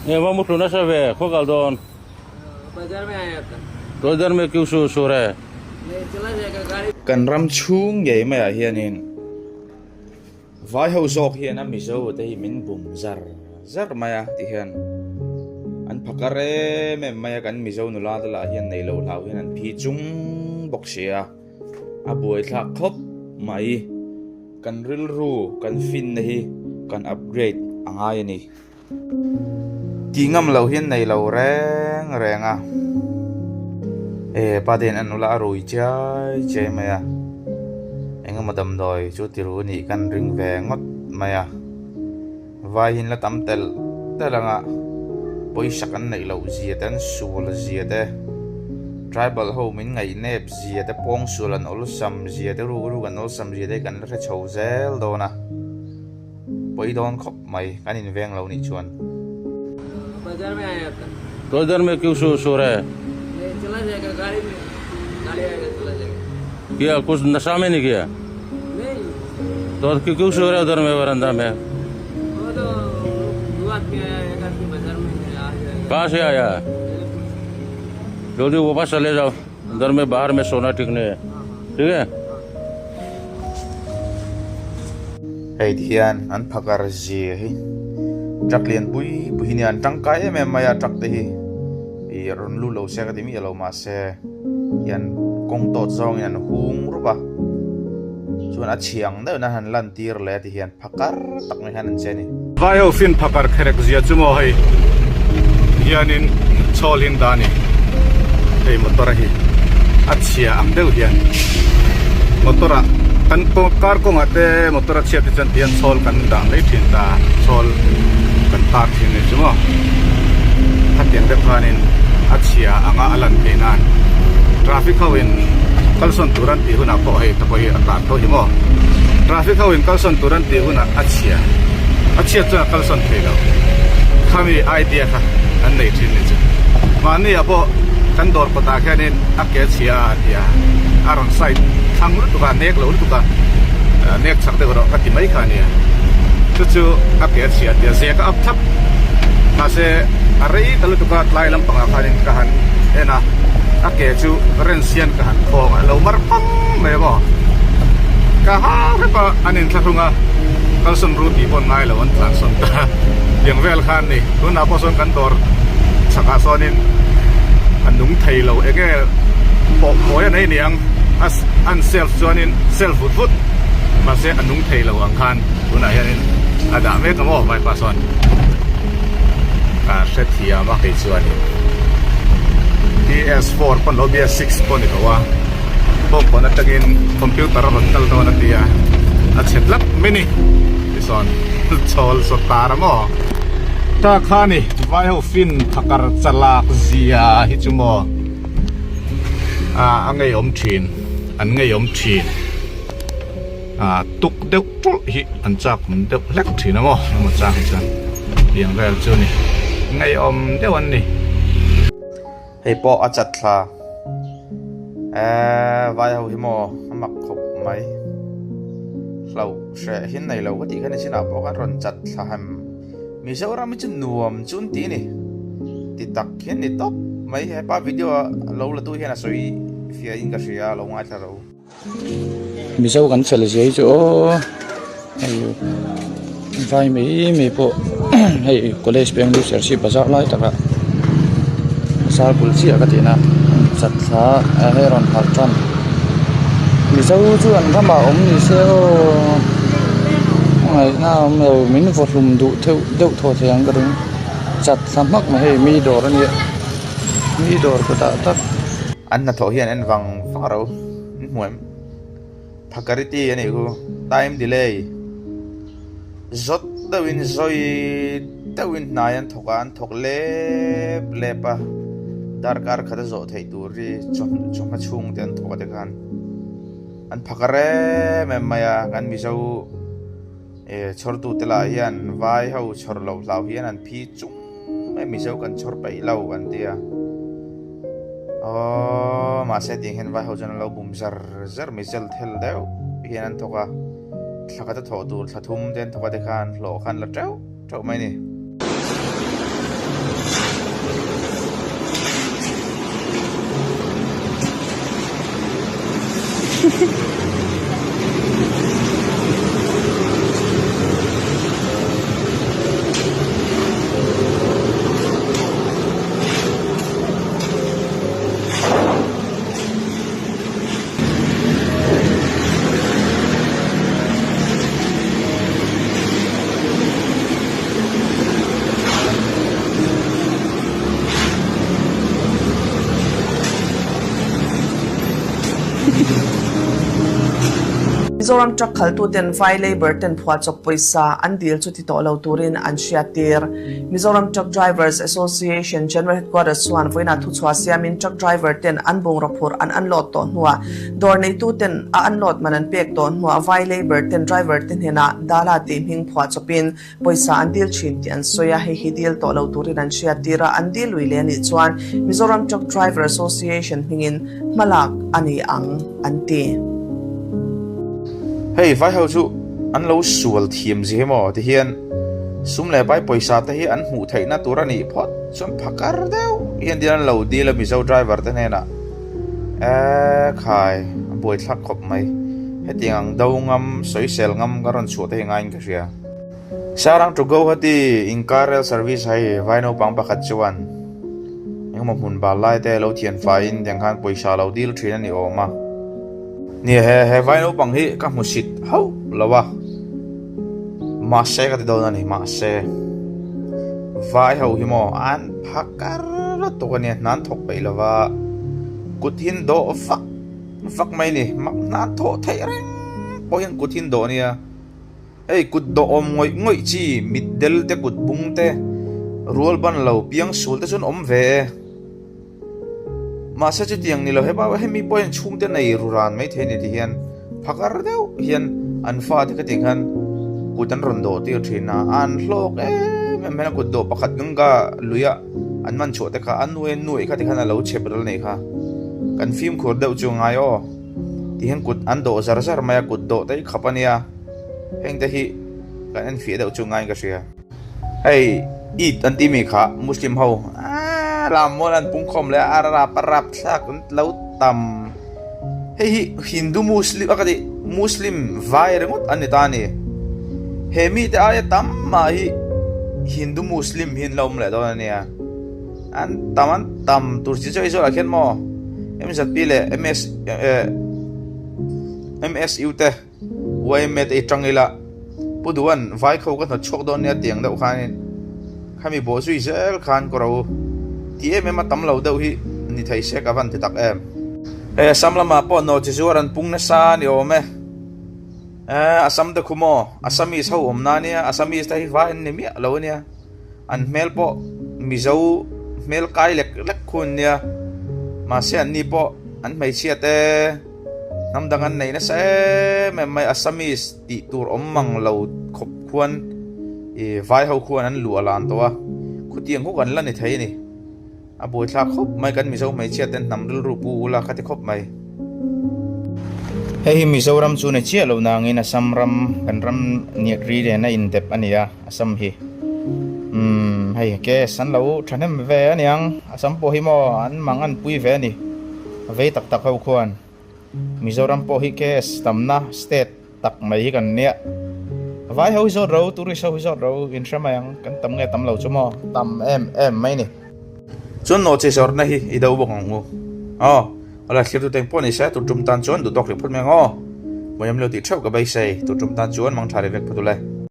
ये वो मुठू नशा वे खो गाल दोन बाजार में आया था। तो इधर में क्यों शो रहा है नहीं चला जाएगा गाड़ी। kan ram chung ye ma hianin vai ho zok hian a mi zo te hi min bum zar zar maya ti hian an phakare me maya kan mi zo nu la la hian nei lo lau hian an phi chung bok sia a buai thla khop mai kan ril ru kan fin na hi kan upgrade angai ni ti ngam lo hian nei lo reng renga paden an ula rui chai maya enga madam doi chu tiru ni kan ring ve ngot maya vai hin la tam tel telanga poi sakan nei lo zia tan sul zia de tribal ho min ngai nep zia de pong sulan ol sam zia de ru kan ol sam zia de kan la chho zel do na poi don khop mai kan in veng lo ni chuan बाजार में आया था। तो इधर में क्यों शो रहा है नहीं चला जाएगा गाड़ी में। गाड़ी आएगा चला जाएगा। क्या कुछ नशा में नहीं किया नहीं तो क्यों शो रहा है उधर में वरांदा में वो तो दो आदमी आया एक आदमी बाजार में आ जाएगा। कहाँ से आया जल्दी वापस चले जाओ उधर में बाहर में सोना ठीक नहीं है ठीक है hei hian an phakar zia hi traklian pui ni an tangkai me maya trak te hi I ron lu lo se ka ti mi lo ma se hian kong to zong yan hung ruba chuan a chiang de na han lan tir le ti hian phakar tak me han an che ni vai ho fin phakar kherek zia chumo hei hianin cholin dani hei motor hi achia ang deuh hian motora kan ko kar ko ngate motora chia ti chan tian chol kan dang le thin ta chol kan tar thin ni chumo hatian de phanin achia anga alan penan traffic hawin kalson turan ti huna ko hei to ko hi ata to hi mo traffic hawin kalson turan ti huna achia cha kalson thelo khami idea kha an nei thin ni chu mani abo kan dor pata khanin ake chia dia aron side thang lu tu ka nek lo tu ka nek chak de ro ka ti mai khania chu ake chia dia ze ka ap thap ma se arei talu tu ka tlai lam panga khanin ka han ena ake chu ren sian ka han khong lo mar pam me mo ka ha pa anin thlunga kalson ruti pon nai lo an tlan son ta yang vel khan ni tuna poson kan dor chaka sonin anung thei lo ege po ya nei niang as an self joinin self food ma se anung thei lo ang khan tuna hianin ada me ka mo vai pason ka setia ma ke chuani PS4 pon lo PS6 pon ni wa pon pon atagin computer ron tal to na tia a chetlap mini ison chol so tar mo ta khani vai ho fin thakar chalak zia hi chumo angai om thin an ngai om thin tuk deuh tul hi an chak mun deuh lek thin mo mo chak chan piang vel chu ni ngai om deuh an ni hei po a chat thla vai ho hi mo amak khop mai hlau she hin nei lo ka ti khan sina po kan ron chat thla ham mi zoram chu nuam chun ti ni ti tak hian ni top mai he pa video lo la tu hian a soi fia in ka sia lo ngai thla ro mi zo kan chale je chu ayo vai mi po hei college peng lu ser si bazar lai taka sar pul si ka ti na chat tha he ron phal chan mi zo chu an kama om ni se o ngai na mo min vo hlum du theu deuh tho theng ka ring chat samak ma hei mi dor ani mi dor ko ta tak an na tho hian en wang faro muam phakariti ani ku time delay zot dawin zoi dawin nayan thokan thokle lepa darkar khada zo thei turi chom chung ten thoka de khan an phakare me maya kan mi zo chor tu tela hian vai ho chor lo lau hian an phi chung mi zo kan chor pai lau an tia ma se ting hen vai ho jan lo bum zar mi zel thel deu hian an thoka thakata tho tur thathum ten thoka de khan lo khan la treu mai ni Mizoram truck khaltu ten vai labor ten phwa chok paisa an deal chu ti to lo turin an shiatir Mizoram Truck Drivers Association General Headquarters suan voina thu chwa siamin truck driver ten an bung raphur an unload to nuwa dor nei tu ten a unload manan pek to nuwa vai labor ten driver ten hena dala te hing phwa chopin paisa an deal chin ti an soya he deal to lo turin an shiatira an deal wi le ni chuan Mizoram Truck Driver Association hingin malak ani ang anti Hey, vai hau chu an lo sual thiam zi mo ti hian sum le bai poisa ta hi an mu thai na turani phot chum phakar deu hian dian lo di la mizo driver ta ne na khai boi thak khop mai hetiang dau ngam soi sel ngam garon chu te ngai ka ria sarang to go hati incarel service hai vai no pang pakhat chuan engma mun ba lai te lo thian fa in deng khan poisa lo dil thin ani o ma Nia he vai no bang hi ka musit hau lawa ma se ka do na ni ma se vai hau hi mo an phakar to ka ni nan thok pai lawa kuthin do fak mai ni mak na tho thai reng poin kuthin do nia ei kut do om ngoi chi middel te kut bung te rual ban lo piang sul te chun om ve Masa chu tiang ni lo he ba he mi point chung te nei ruran mai the ni ti hian phakar deu hian an fa te ka ting han kutan rondo ti thina an hlok me me ku do pakhat ganga luya an man chu te kha an nui kha ti khana lo chepral nei kha kan film khor deu chu ngai o ti hian kut an do zar zar maya kut do te khapania heng te hi kan an fi deu chu ngai ka sia hey eat an ti mi kha muslim ho làm món ăn bún khom le arab sak lau tam hey hindu muslim akadi muslim vai rengot anitani he mi te ay tam ma hi hindu muslim hin lom le do ania an tam turchi choi zo akhen mo em zat pi le ms ute wai met e trangila puduan vai kho ka chok don ne tiang da khan khami bo sui zel khan ko ro ti em ma tam lo deu hi ni thai se ka van ti tak em samlama po no chi zuran pung na sa ni o me asam de khumo asamis ho om na nia asamis ta hi va en ni mi lo nia an mel po mizo mel kai lek khun nia ma se an ni po an mai chia te nam dangan nei na se me mai asamis ti tur om mang lo khop khuan e vai ho khuan an lu alan to wa khutiang ko kan la ni thai ni Abu thla khop mai kan mizo mai chia ten namrul rupu ula khati khop mai hei mizoram chu ne chia lo na ngin asamram kan ram ni ri de na in dep ania asam hi hei ke san lo thanem ve aniang asam po hi mo an mangan pui ve ni ve tak tak ho khuan mizoram po hi ke stamna state tak mai kan nia vai ho zo ro turi so zo ro in shamayang kan tam nge tam lo chu mo tam em mai ni chun no che sor na hi idau bok ngu ala khir tu tempo ni sa tu tum tan chon du dok ri phut me ngo moyam lo ti thau ka bai sei tu tum tan chuan mang thari vek phatulai